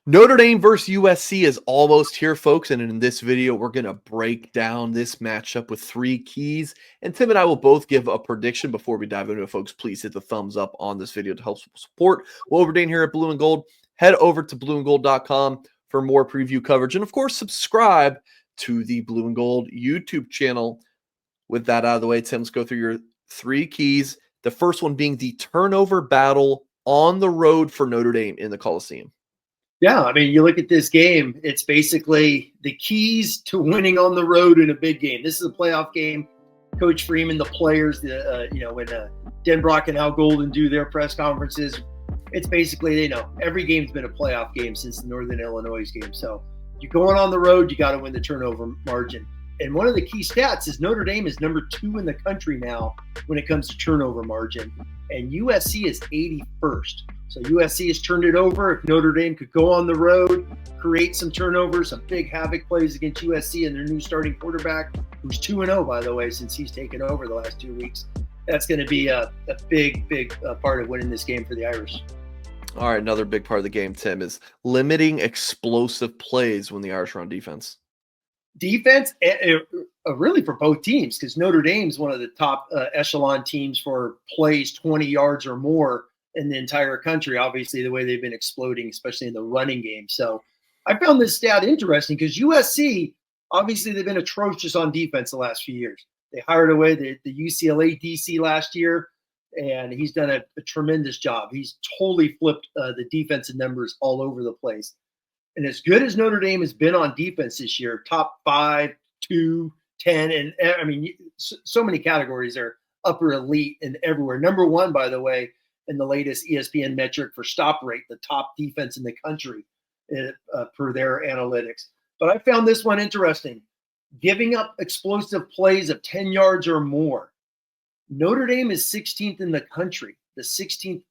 Notre Dame versus USC is almost here, folks. And in this video, we're going to break down this matchup with 3 keys. And Tim and I will both give a prediction before we dive into it, folks. Please hit the thumbs up on this video to help support what we're doing here at Blue and Gold. Head over to blueandgold.com for more preview coverage. And of course, subscribe to the Blue and Gold YouTube channel. With that out of the way, Tim, let's go through your 3 keys. The first one being the turnover battle on the road for Notre Dame in the Coliseum. Yeah, I mean, you look at this game, it's basically the keys to winning on the road in a big game. This is a playoff game. Coach Freeman, the players, when Denbrock and Al Golden do their press conferences, it's basically, every game's been a playoff game since the Northern Illinois game. So you're going on the road, you got to win the turnover margin. And one of the key stats is Notre Dame is number 2 in the country now when it comes to turnover margin. And USC is 81st. So USC has turned it over. If Notre Dame could go on the road, create some turnovers, some big havoc plays against USC and their new starting quarterback, who's 2-0, by the way, since he's taken over the last 2 weeks, that's going to be a big part of winning this game for the Irish. All right, another big part of the game, Tim, is limiting explosive plays when the Irish are on defense. Defense, really for both teams, because Notre Dame's one of the top echelon teams for plays 20 yards or more in the entire country, obviously, the way they've been exploding, especially in the running game. So I found this stat interesting because USC, obviously, they've been atrocious on defense the last few years. They hired away the UCLA DC last year, and he's done a tremendous job. He's totally flipped the defensive numbers all over the place. And as good as Notre Dame has been on defense this year, top 5, 2, 10, and I mean, so many categories are upper elite and everywhere. Number 1, by the way, in the latest ESPN metric for stop rate, the top defense in the country per their analytics. But I found this one interesting. Giving up explosive plays of 10 yards or more. Notre Dame is 16th in the country, the 16th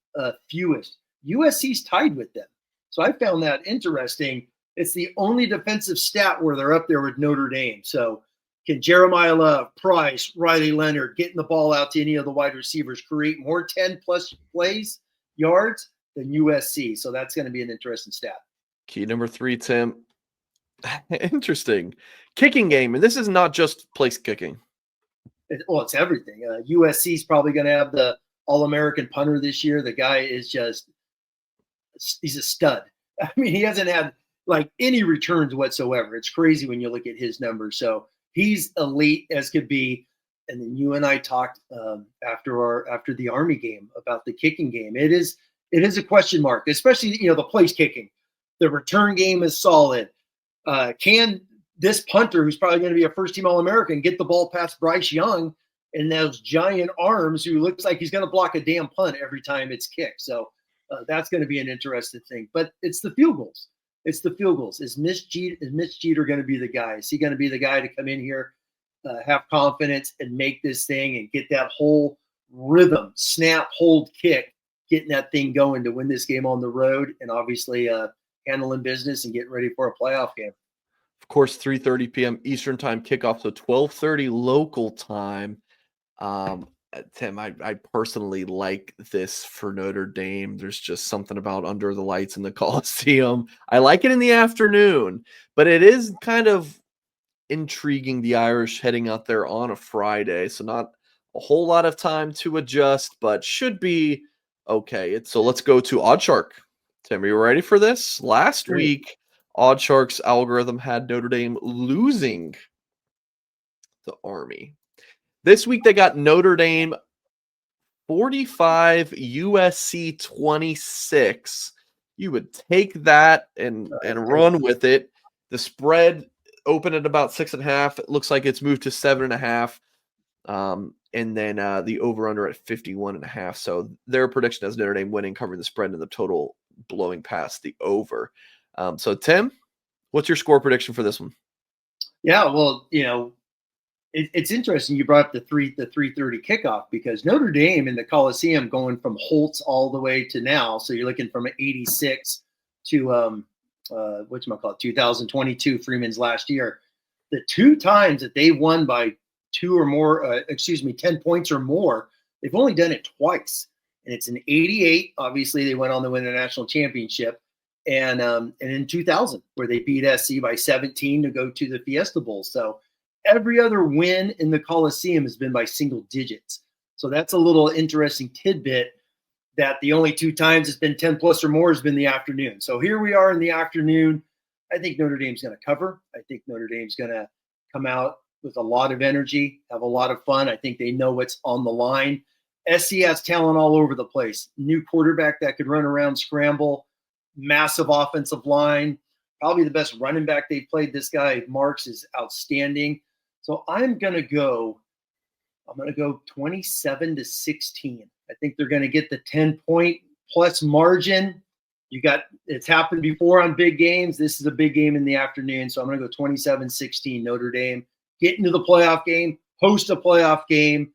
fewest. USC's tied with them. So I found that interesting. It's the only defensive stat where they're up there with Notre Dame. So can Jeremiah Love, Price, Riley Leonard getting the ball out to any of the wide receivers create more 10-plus plays, yards than USC? So that's going to be an interesting stat. Key number 3, Tim. Interesting. Kicking game. And this is not just place kicking. It's everything. USC is probably going to have the All-American punter this year. The guy is he's a stud. I mean, he hasn't had like any returns whatsoever. It's crazy when you look at his numbers. So he's elite as could be. And then you and I talked after the Army game about the kicking game. It is a question mark, especially, the place kicking. The return game is solid. Can this punter, who's probably going to be a first-team All-American, get the ball past Bryce Young and those giant arms who looks like he's going to block a damn punt every time it's kicked? So that's going to be an interesting thing. But it's the field goals. Is Mitch Jeter going to be the guy? Is he going to be the guy to come in here, have confidence, and make this thing and get that whole rhythm, snap, hold, kick, getting that thing going to win this game on the road and obviously handling business and getting ready for a playoff game? Of course, 3:30 p.m. Eastern time kickoff, so 12:30 local time. Tim, I personally like this for Notre Dame. There's just something about under the lights in the Coliseum. I like it in the afternoon, but it is kind of intriguing, the Irish heading out there on a Friday, so not a whole lot of time to adjust, but should be okay. So let's go to OddsShark. Tim, are you ready for this? Last week, OddsShark's algorithm had Notre Dame losing the Army. This week, they got Notre Dame 45, USC 26. You would take that and run with it. The spread opened at about 6.5. It looks like it's moved to 7.5. And then the over-under at 51.5. So their prediction has Notre Dame winning, covering the spread, and the total blowing past the over. So, Tim, what's your score prediction for this one? Yeah, well, it's interesting you brought up the 3:30 kickoff, because Notre Dame in the Coliseum going from Holtz all the way to now. So you're looking from 86 to 2022, Freeman's last year. The 2 times that they won by 2 or more, 10 points or more, they've only done it twice. And it's in 88. Obviously, they went on to win the national championship. and in 2000 where they beat SC by 17 to go to the Fiesta Bowl. So every other win in the Coliseum has been by single digits. So that's a little interesting tidbit that the only 2 times it's been 10 plus or more has been the afternoon. So here we are in the afternoon. I think Notre Dame's going to cover. I think Notre Dame's going to come out with a lot of energy, have a lot of fun. I think they know what's on the line. SC has talent all over the place. New quarterback that could run around, scramble, massive offensive line, probably the best running back they've played. This guy, Marks, is outstanding. So I'm going to go 27-16. I think they're going to get the 10-point plus margin. It's happened before on big games. This is a big game in the afternoon. So I'm going to go 27-16 Notre Dame. Get into the playoff game, host a playoff game,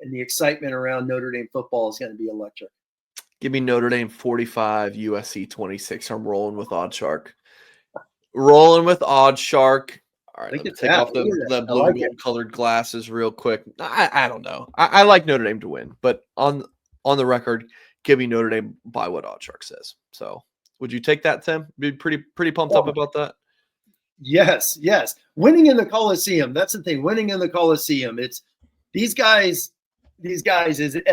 and the excitement around Notre Dame football is going to be electric. Give me Notre Dame 45, USC 26. I'm rolling with Oddshark. Rolling with Oddshark. All right, let me take off the blue and gold colored glasses real quick. I don't know. I like Notre Dame to win, but on the record, give me Notre Dame by what Oddshark says. So would you take that, Tim? Be pretty pumped up about that? Yes. Winning in the Coliseum. That's the thing. Winning in the Coliseum. It's these guys as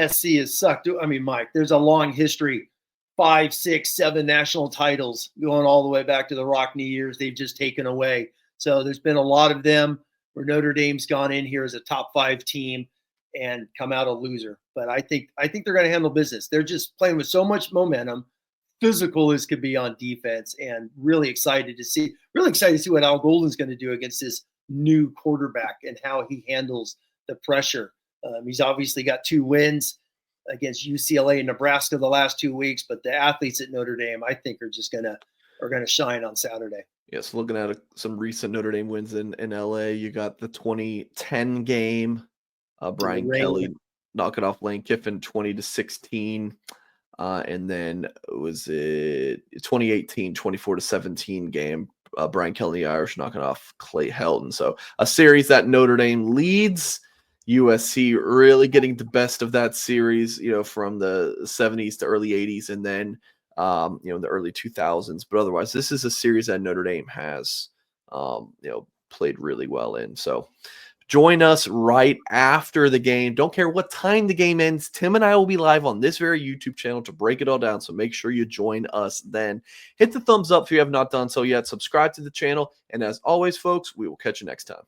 SC is sucked. I mean, Mike, there's a long history, 5, 6, 7 national titles going all the way back to the Rockne years. They've just taken away. So there's been a lot of them where Notre Dame's gone in here as a top 5 team and come out a loser. But I think they're going to handle business. They're just playing with so much momentum, physical as could be on defense, and really excited to see what Al Golden's going to do against this new quarterback and how he handles the pressure. He's obviously got 2 wins against UCLA and Nebraska the last 2 weeks, but the athletes at Notre Dame, I think, are going to shine on Saturday. Yes, looking at some recent Notre Dame wins in LA, you got the 2010 game, Brian Kelly knocking off Lane Kiffin 20-16, and then was it 2018 24-17 game, Brian Kelly and the Irish knocking off Clay Helton. So a series that Notre Dame leads. USC really getting the best of that series, from the 70s to early 80s, and then in the early 2000s. But otherwise, this is a series that Notre Dame has played really well in. So join us right after the game. Don't care what time the game ends. Tim and I will be live on this very YouTube channel to break it all down. So make sure you join us then. Hit the thumbs up if you have not done so yet. Subscribe to the channel. And as always, folks, we will catch you next time.